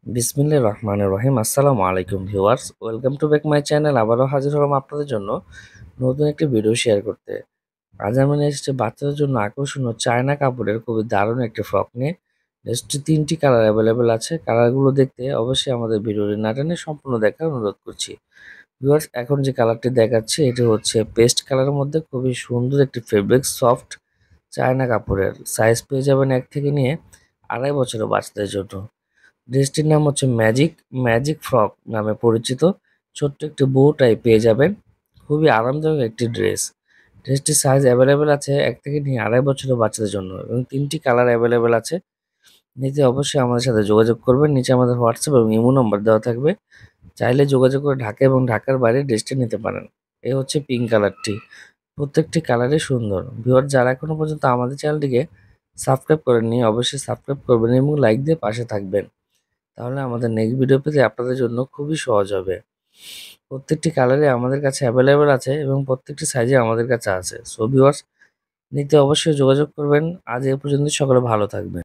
বিসমিল্লাহির রহমানির রহিম। আসসালামু আলাইকুম viewers, welcome to back my channel. আবারও হাজির হলাম আপনাদের জন্য নতুন একটি ভিডিও শেয়ার করতে। আজ আমি নিয়ে এসেছি বাচ্চাদের জন্য আকর্ষণীয় চায়না কাপড়ের খুবই দারুণ একটি ফ্রক নিয়ে। জাস্ট ৩টি কালার অ্যাভেলেবেল আছে। কালারগুলো দেখতে অবশ্যই আমাদের ভিডিওটি না টেনে সম্পূর্ণ দেখার অনুরোধ করছি। ভিউয়ার্স, এখন যে কালারটি দেখাচ্ছি এটি হচ্ছে পেস্ট কালারের মধ্যে খুবই সুন্দর একটি ফেব্রিক সফট চায়না কাপড়ের। সাইজ পেয়ে যাবেন ১ থেকে নিয়ে ২.৫ বছরের বাচ্চাদের জন্য। ড্রেসটির নাম হচ্ছে ম্যাজিক ফ্রক নামে পরিচিত। ছোট্ট একটি বো টাই পেয়ে যাবেন। খুবই আরামদায়ক একটি ড্রেস। ড্রেসটির সাইজ অ্যাভেলেবেল আছে ১ থেকে নিয়ে ২.৫ বছরের বাচ্চাদের জন্য এবং ৩টি কালার অ্যাভেলেবেল আছে। নিতে অবশ্যই আমাদের সাথে যোগাযোগ করবেন। নিচে আমাদের হোয়াটসঅ্যাপ এবং ইমো নম্বর দেওয়া থাকবে। চাইলে যোগাযোগ করে ঢাকা এবং ঢাকার বাইরে ড্রেসটি নিতে পারেন। এই হচ্ছে পিঙ্ক কালারটি। প্রত্যেকটি কালারই সুন্দর। ভিউয়ার, যারা এখনো পর্যন্ত আমাদের চ্যানেলটিকে সাবস্ক্রাইব করেননি অবশ্যই সাবস্ক্রাইব করবেন এবং লাইক দিয়ে পাশে থাকবেন। তাহলে আমাদের নেক্সট ভিডিও পেতে আপনাদের জন্য খুবই সহজ হবে। প্রত্যেকটি কালারে আমাদের কাছে অ্যাভেলেবেল আছে এবং প্রত্যেকটি সাইজে আমাদের কাছে আছে। সো ভিউয়ার্স, নিতে অবশ্যই যোগাযোগ করবেন। আজ এ পর্যন্ত, সকলে ভালো থাকবেন।